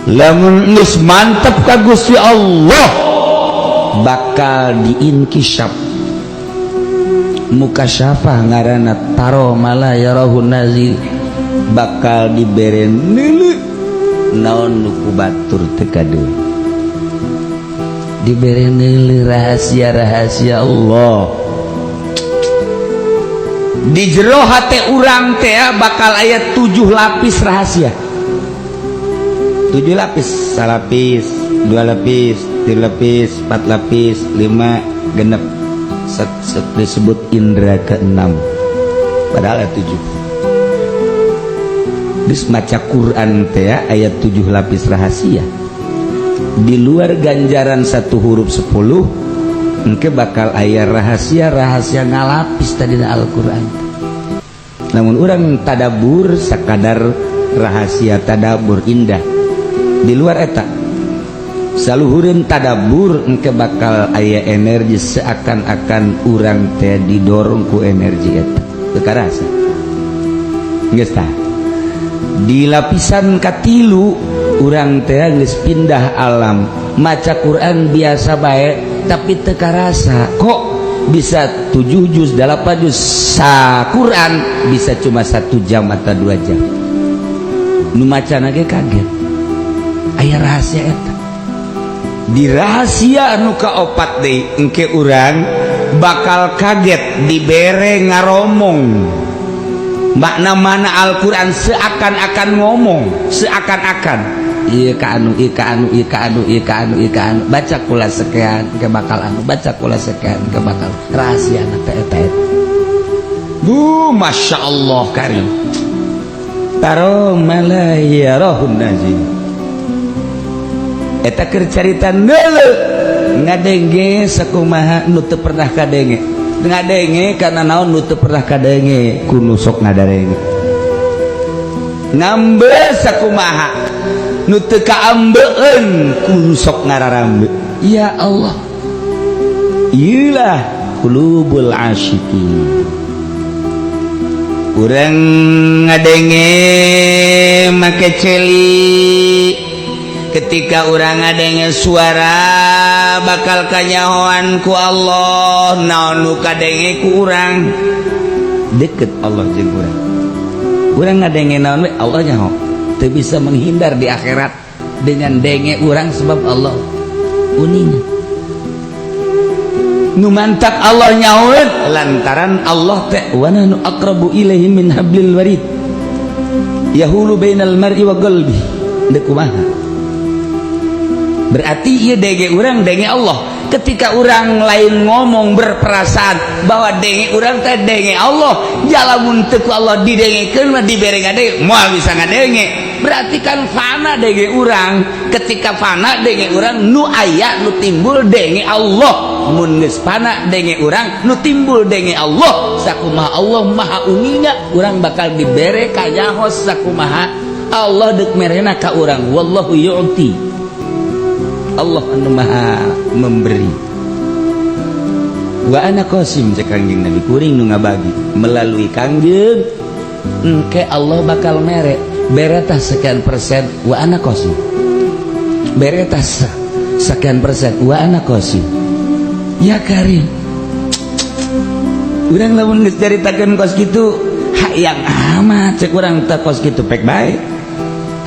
lamun geus mantep ka Gusti Allah bakal diinkishaf mukasyafah ngaranna taro mala yarahun nazir bakal dibere neuleuh naon nu ku batur teu kadeui dibere neuleuh rahasia-rahasia Allah di jero hate urang teh bakal aya 7 lapis rahasia 7 lapis salapis 2 lapis 3 lapis 4 lapis 5 genep disebut indra ke-6 padahal ada 7 dis maca Quran teh ayat 7 lapis rahasia di luar ganjaran 1 huruf 10 engke bakal aya rahasia-rahasia ngalapis tadina Al-Quran namun orang tadabur sakadar rahasia tadabur indah di luar eta saluhureun tadabur engke bakal aya energi seakan-akan urang teh didorong ku energi eta teu karasa geus tah di lapisan katilu urang teh geus pindah alam maca Quran biasa bae tapi teu karasa kok bisa 7 juz 8 juz sa Quran bisa cuma 1 jam atau 2 jam nu macana ge kaget aya rahasia eta di rahasia anu kaopat deui engke urang bakal kaget dibere ngaromong makna mana Al-Quran seakan-akan ngomong seakan-akan ieu ka anu ieu ka anu ieu ka anu ieu ka anu ieu ka anu baca kula sekian ke bakal anu baca kula sekian ke bakal rahasia teh eta masya Allah karim taro malayarahun nazim eta keur carita neuleuh ngadenge sakumaha nu teu pernah kadenge ngadenge kana naon nu teu pernah kadenge kudu sok ngadarenge ngambe sakumaha nu teu kaambeun kudu sok ngararambe ya Allah ieulah qulubul asyikin urang ngadenge make celi ketika urang ngadenge suara bakal kanyahoan ku Allah naon nu kadenge ku urang deket Allah jeung urang ngadenge naon we Allah nyaho teu bisa menghindar di akhirat dengan denge urang sebab Allah uninya nu mantap Allah nyahoeun lantaran Allah teh wa nahnu aqrabu ilaihi min hablil warid yahulu bainal mar'i wa qalbi deuk kumaha berarti ieu denge urang denge Allah ketika urang lain ngomong berperasaan bahwa denge urang teh denge Allah jalamun teu ku Allah didengekeun mah dibere ngadenge moal bisa ngadenge berarti kan fana denge urang ketika fana denge urang nu aya nu timbul denge Allah mun geus fana denge urang nu timbul denge Allah sakumaha Allah maha uninya urang bakal dibere kanyaos sakumaha Allah deuk merena ka urang wallahu yu'ti Allah anu maha memberi wa ana qasim cek Kangjeng Nabi kuring nu ngabagi melalui Kangjeng engke Allah bakal mere beretah sekian persen wa ana qasim beretah sekian persen wa ana qasim ya karim urang lamun geus caritakeun kos kitu hayang amat cek urang teh kos kitu pek bae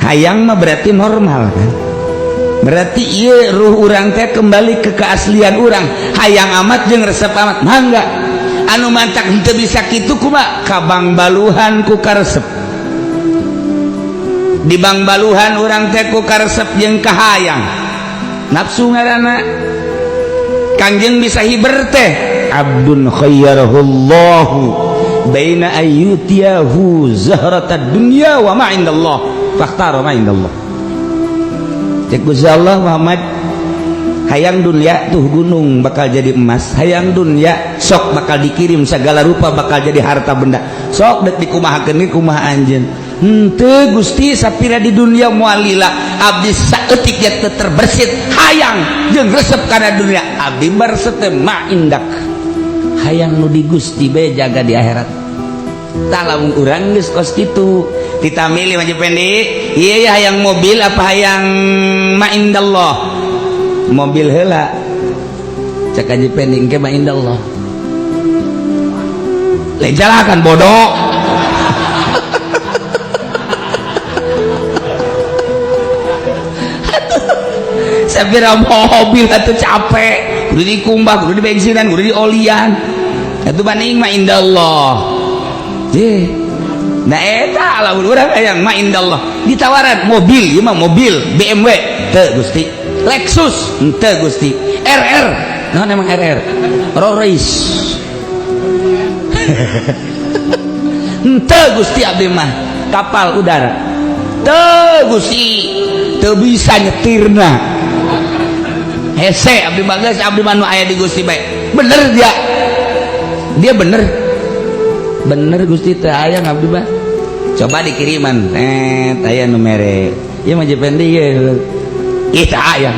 hayang mah berarti normal kan berarti iya ruh urang teh kembali ke keaslian urang hayang amat jeung resep amat mangga anu mantak henteu bisa kitu kumaha ka Bang Baluhan ku karesep di Bang Baluhan urang teh ku karesep jeung kahayang nafsu ngaranna Kangjeng bisa hiber teh abdun khayyarahullahu baina ayyutiyahu zahratad dunya wa ma indallah fakhtara ma indallah cek Gusti Allah Muhammad hayang dunia tuh gunung bakal jadi emas hayang dunia sok bakal dikirim segala rupa bakal jadi harta benda sok dek dikumahakeun ge kumaha anjeun henteu Gusti sapira di dunia mualila abdi saeutik ya teu terbersit hayang jeung resep kana dunia abdi resep teh ma indak hayang nu di Gusti bae jaga di akhirat talamun urang geus kos kitu kita milih Haji Pendi. Iya ya hayang mobil apa hayang ma indallah? Mobil heula. Cak Haji Pendi engke ma indallah. Lejalakan bodoh. Sabira mobil atuh capek, kudu dikumbah, kudu dibensinan, kudu diolian. Atuh banding ma indallah. Ye. Nah eta lamun urang hayang ma indallah. Ditawaran mobil, ieu mah mobil BMW, teu Gusti. Lexus, teu Gusti. RR, naon emang RR? Rolls Royce. Teu Gusti abdi mah kapal udara. Teu Gusti, teu bisa nyetirna. Hese abdi bagas abdi manu aya di Gusti bae. Bener dia bener Gusti teh aya abdi mah. Coba dikiriman aya nu mere ieu mah Jependi ye ieu teh aya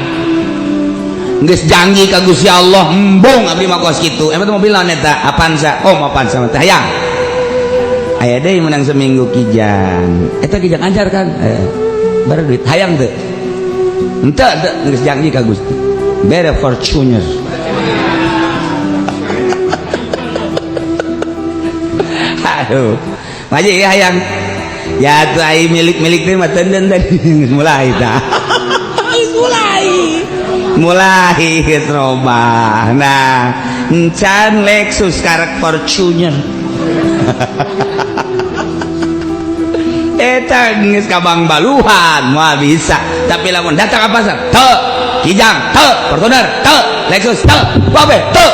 geus janji ka Gusti Allah embung abdi mah kos kitu emang mobil naon eta Avanza Avanza mah teh hayang aya deui menang seminggu kijang eta kijang ajar kan baru duit hayang teu henteu geus janji ka Gusti bere Fortuner. Aduh, maji hayang. Ya tuh ai milik-milik teh mah tenden tadi mulai tah. Mulai geus robah. Nah, encan Lexus karek Fortuner. Eta geus kabang baluhan moal bisa. Tapi lamun datang ka pasar, teu Kijang, teu, Fortuner, teu, Lexus, teu, babe, teu.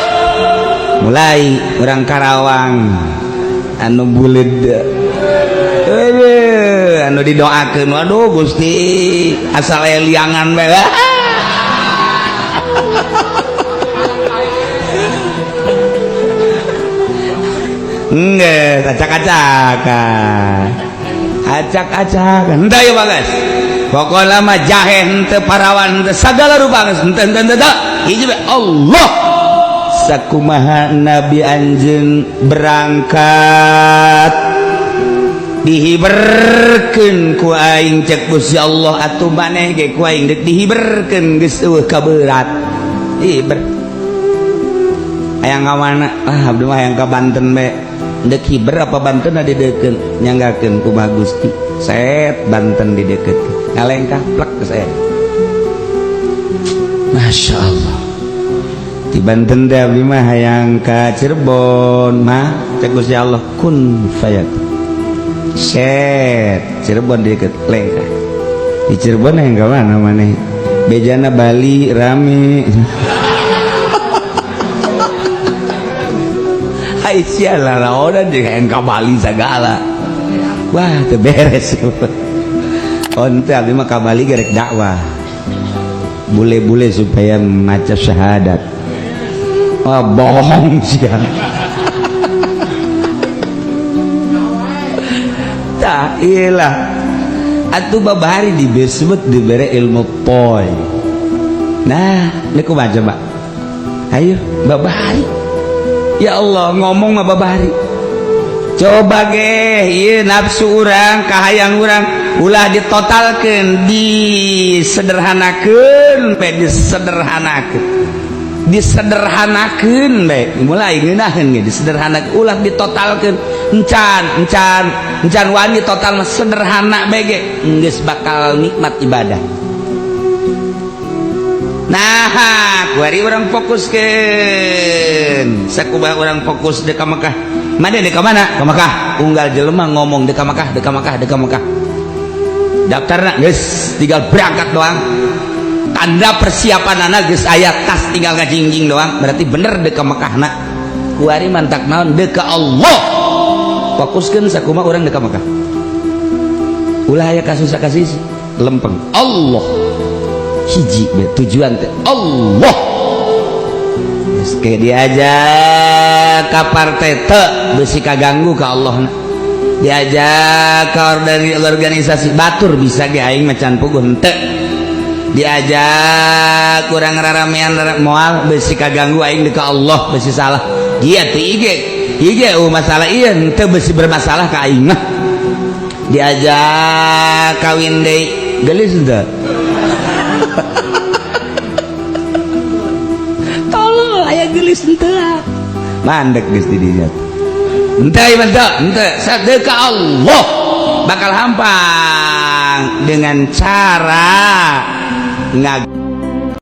Mulai orang Karawang anu buleud. Anu didoakeun waduh Gusti asal liangan bae. Nggak, acak-acakan. Henteu ya bagas. Pokoknya mah jahe henteu parawan henteu sagala rupa henteu hiji bae Allah. Sakumaha Nabi anjeun berangkat dihiberkeun ku aing cek Gusti Allah atuh maneh ge ku aing deuk dihiberkeun geus eueuh kaberat. Hiber. Hayang ka mana? Abdi mah hayang ka Banten bae. Deuk hiber apa Banten dideukeun nyanggakeun ku Bah Gusti. Set Banten dideukeun. Ngalengkah plek ke saya. Masya Allah. Di Banten teh abdi mah hayang ka Cirebon mah cek Gusti Allah kun fayat. Set Cirebon deket lengkah. Di Cirebon hayang ka mana maneh? Bejana Bali rame. Hai sialah laonan jeung hayang ka Bali sagala. Wah teu beres. Onte abdi mah ka Bali gerek dakwah. Bule-bule supaya maca syahadat. Wah bohong sia. Tah iyalah. Atuh babari disebut dibere ilmu poy. Nah, ini kumaha coba? Ayo babari. Ya Allah ngomong mah babari. Coba ge ieu nafsu urang kahayang urang ulah ditotalkeun disederhanakeun bae mulai ngeunaheun ge disederhanakeun ulah ditotalkeun encan wani total mah sederhana bae ge geus bakal nikmat ibadah. Nah kuari urang fokuskeun sakumaha urang fokus deuk ka Mekah. Made deuk ka mana? Ka Mekah. Unggal jelema ngomong deuk ka Mekah. Daftarna geus tinggal berangkat doang. Tanda persiapanana geus aya tas tinggal ngajingjing doang. Berarti bener deuk ka Mekahna. Kuari mantak naon deuk ka Allah. Fokuskeun sakumaha urang deuk ka Mekah. Ulah aya kasus kasih lempeng. Allah. Hiji tujuan teh Allah. Geus diajak ka partai teu beusi kaganggu ka Allah. Diajak ka organisasi batur bisa ge aing macan puguh henteu. Diajak kurang raramean moal beusi kaganggu aing deuk ka Allah beusi salah. Ieu teh ige masalah ieu henteu beusi bermasalah ka aing mah. diajak kawin deui gelis teu tolol aya gelis henteu mandek geus di dinya henteu sedekah Allah bakal hampang dengan cara ngag